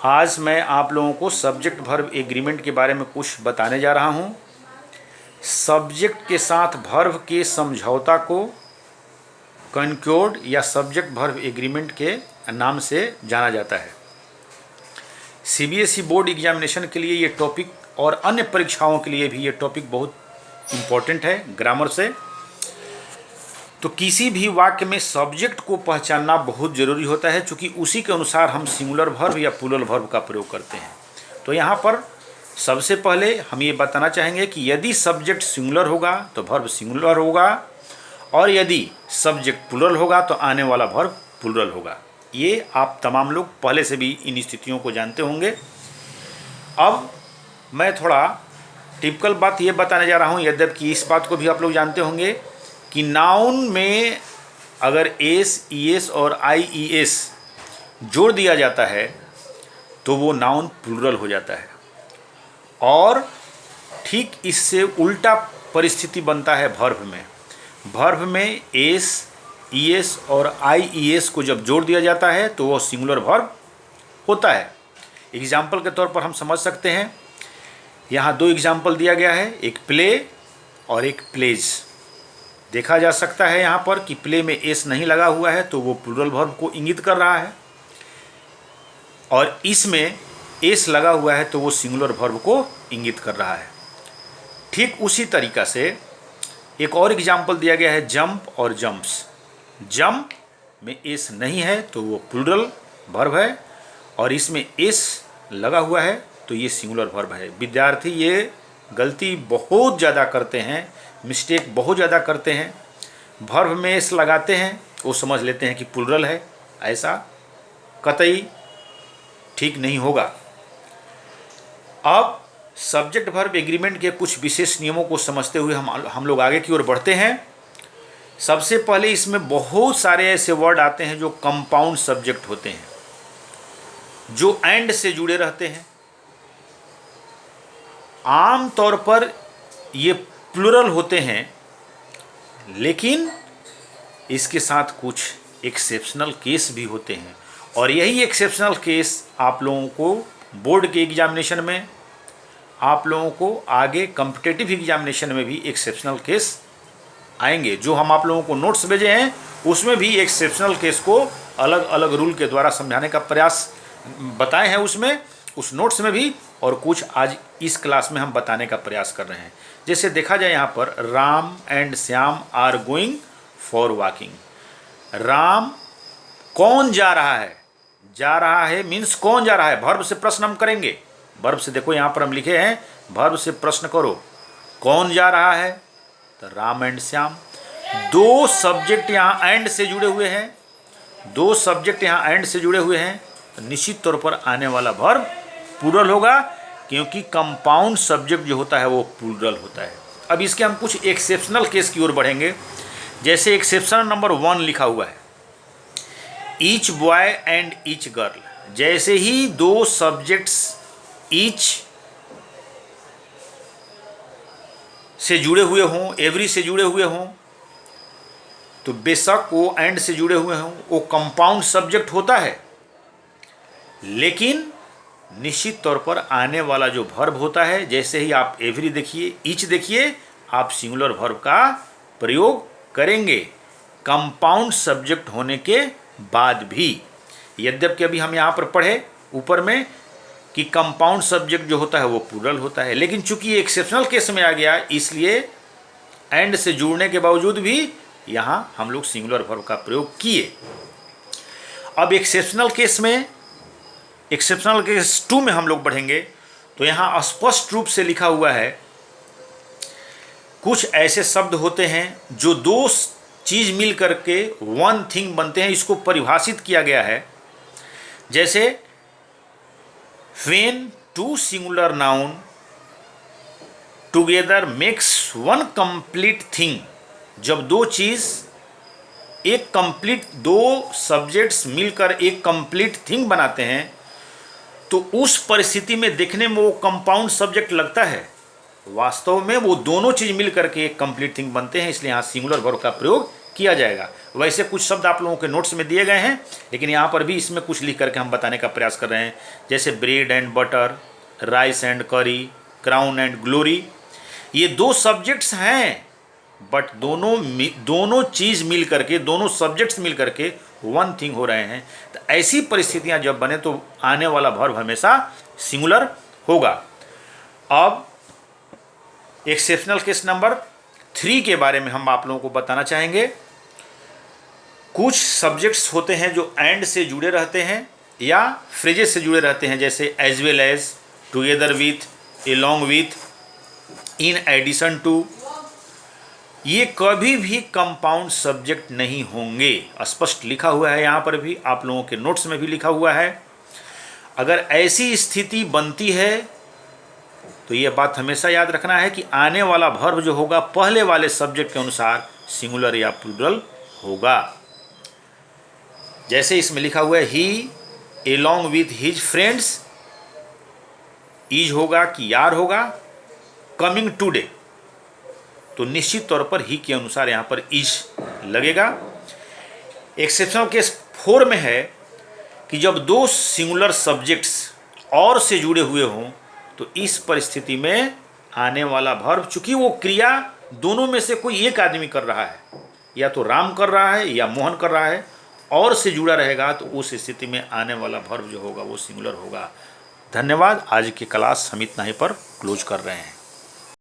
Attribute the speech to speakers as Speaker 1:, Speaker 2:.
Speaker 1: आज मैं आप लोगों को सब्जेक्ट वर्ब एग्रीमेंट के बारे में कुछ बताने जा रहा हूँ। सब्जेक्ट के साथ वर्ब के समझौता को कॉन्कॉर्ड या सब्जेक्ट वर्ब एग्रीमेंट के नाम से जाना जाता है। सीबीएसई बोर्ड एग्जामिनेशन के लिए ये टॉपिक और अन्य परीक्षाओं के लिए भी ये टॉपिक बहुत इम्पोर्टेंट है ग्रामर से। तो किसी भी वाक्य में सब्जेक्ट को पहचानना बहुत ज़रूरी होता है, क्योंकि उसी के अनुसार हम सिंगुलर वर्ब या प्लूरल वर्ब का प्रयोग करते हैं। तो यहाँ पर सबसे पहले हम ये बताना चाहेंगे कि यदि सब्जेक्ट सिंगुलर होगा तो वर्ब सिंगुलर होगा, और यदि सब्जेक्ट प्लूरल होगा तो आने वाला वर्ब प्लूरल होगा। ये आप तमाम लोग पहले से भी इन स्थितियों को जानते होंगे। अब मैं थोड़ा टिपिकल बात ये बताने जा रहा हूँ, यद्यपि इस बात को भी आप लोग जानते होंगे कि नाउन में अगर एस, ईएस और आईईएस जोड़ दिया जाता है तो वो नाउन प्लूरल हो जाता है, और ठीक इससे उल्टा परिस्थिति बनता है वर्ब में। वर्ब में एस, ईएस और आईईएस को जब जोड़ दिया जाता है तो वो सिंगुलर वर्ब होता है। एग्जाम्पल के तौर पर हम समझ सकते हैं, यहाँ दो एग्जाम्पल दिया गया है, एक प्ले और एक प्लेज। देखा जा सकता है यहाँ पर कि प्ले में एस नहीं लगा हुआ है तो वो प्लूरल वर्ब को इंगित कर रहा है, और इसमें एस लगा हुआ है तो वो सिंगुलर वर्ब को इंगित कर रहा है। ठीक उसी तरीक़ा से एक और एग्जाम्पल दिया गया है, जंप और जंप्स। जंप में एस नहीं है तो वो प्लूरल वर्ब है, और इसमें एस लगा हुआ है तो ये सिंगुलर वर्ब है। विद्यार्थी ये गलती बहुत ज़्यादा करते हैं, मिस्टेक बहुत ज़्यादा करते हैं। वर्ब में एस लगाते हैं, वो समझ लेते हैं कि प्लूरल है। ऐसा कतई ठीक नहीं होगा। अब सब्जेक्ट वर्ब एग्रीमेंट के कुछ विशेष नियमों को समझते हुए हम लोग आगे की ओर बढ़ते हैं। सबसे पहले इसमें बहुत सारे ऐसे वर्ड आते हैं जो कंपाउंड सब्जेक्ट होते हैं, जो एंड से जुड़े रहते हैं। आम तौर पर ये प्लूरल होते हैं, लेकिन इसके साथ कुछ एक्सेप्शनल केस भी होते हैं, और यही एक्सेप्शनल केस आप लोगों को बोर्ड के एग्जामिनेशन में, आप लोगों को आगे कॉम्पिटिटिव एग्जामिनेशन में भी एक्सेप्शनल केस आएंगे। जो हम आप लोगों को नोट्स भेजे हैं उसमें भी एक्सेप्शनल केस को अलग अलग रूल के द्वारा समझाने का प्रयास बताए हैं उसमें, उस नोट्स में भी, और कुछ आज इस क्लास में हम बताने का प्रयास कर रहे हैं। जैसे देखा जाए यहाँ पर, Ram and Shyam are going for walking. Ram कौन जा रहा है? जा रहा है मीन्स कौन जा रहा है। वर्ब से प्रश्न हम करेंगे। वर्ब से देखो यहाँ पर हम लिखे हैं, वर्ब से प्रश्न करो, कौन जा रहा है? तो राम एंड श्याम। दो सब्जेक्ट यहाँ एंड से जुड़े हुए हैं, दो सब्जेक्ट यहाँ एंड से जुड़े हुए हैं, तो निश्चित तौर पर आने वाला वर्ब प्लूरल होगा, क्योंकि कंपाउंड सब्जेक्ट जो होता है वो प्लूरल होता है। अब इसके हम कुछ एक्सेप्शनल केस की ओर बढ़ेंगे। जैसे एक्सेप्शन नंबर 1 लिखा हुआ है, each boy and each girl. जैसे ही दो सब्जेक्ट्स ईच से जुड़े हुए हों, एवरी से जुड़े हुए हों, तो बेशक वो एंड से जुड़े हुए हों, वो कंपाउंड सब्जेक्ट होता है। लेकिन निश्चित तौर पर आने वाला जो वर्ब होता है, जैसे ही आप एवरी देखिए, ईच देखिए, आप सिंगुलर वर्ब का प्रयोग करेंगे कंपाउंड सब्जेक्ट होने के बाद भी। यद्यपि अभी हम यहाँ पर पढ़े ऊपर में कि कंपाउंड सब्जेक्ट जो होता है वो प्लूरल होता है, लेकिन चूंकि ये एक्सेप्शनल केस में आ गया, इसलिए एंड से जुड़ने के बावजूद भी यहाँ हम लोग सिंगुलर वर्ब का प्रयोग किए। अब एक्सेप्शनल केस 2 में हम लोग बढ़ेंगे। तो यहाँ स्पष्ट रूप से लिखा हुआ है, कुछ ऐसे शब्द होते हैं जो दो चीज़ मिल करके वन थिंग बनते हैं। इसको परिभाषित किया गया है, जैसे when two singular noun together makes one complete thing. जब दो चीज़ एक कंप्लीट, दो सब्जेक्ट्स मिलकर एक कंप्लीट थिंग बनाते हैं, तो उस परिस्थिति में देखने में वो कंपाउंड सब्जेक्ट लगता है, वास्तव में वो दोनों चीज़ मिल करके एक कंप्लीट थिंग बनते हैं। इसलिए यहाँ सिंगुलर वर्ब का प्रयोग किया जाएगा। वैसे कुछ शब्द आप लोगों के नोट्स में दिए गए हैं, लेकिन यहाँ पर भी इसमें कुछ लिख करके हम बताने का प्रयास कर रहे हैं। जैसे bread and butter, rice and करी, क्राउन एंड ग्लोरी, ये 2 सब्जेक्ट्स हैं, बट दोनों चीज़ मिल करके, दोनों सब्जेक्ट्स मिल करके वन थिंग हो रहे हैं। तो ऐसी परिस्थितियाँ जब बने तो आने वाला वर्ब हमेशा सिंगुलर होगा। अब एक्सेप्शनल केस नंबर 3 के बारे में हम आप लोगों को बताना चाहेंगे। कुछ सब्जेक्ट्स होते हैं जो एंड से जुड़े रहते हैं या फ्रेजेस से जुड़े रहते हैं, जैसे as well as, together with, along with, in addition to. ये कभी भी कंपाउंड सब्जेक्ट नहीं होंगे, स्पष्ट लिखा हुआ है यहाँ पर भी, आप लोगों के नोट्स में भी लिखा हुआ है। अगर ऐसी स्थिति बनती है तो ये बात हमेशा याद रखना है कि आने वाला वर्ब जो होगा पहले वाले सब्जेक्ट के अनुसार सिंगुलर या प्लूरल होगा। जैसे इसमें लिखा हुआ है he along with his friends, is होगा कि यार होगा, कमिंग टुडे, तो निश्चित तौर पर ही के अनुसार यहाँ पर इज लगेगा। एक्सेप्शनल केस 4 में है कि जब 2 सिंगुलर सब्जेक्ट्स और से जुड़े हुए हों तो इस परिस्थिति में आने वाला वर्ब, चूंकि वो क्रिया दोनों में से कोई एक आदमी कर रहा है, या तो राम कर रहा है या मोहन कर रहा है, और से जुड़ा रहेगा, तो उस स्थिति में आने वाला वर्ब जो होगा वो सिंगुलर होगा। धन्यवाद। आज की क्लास हम इतना ही पर क्लोज कर रहे हैं।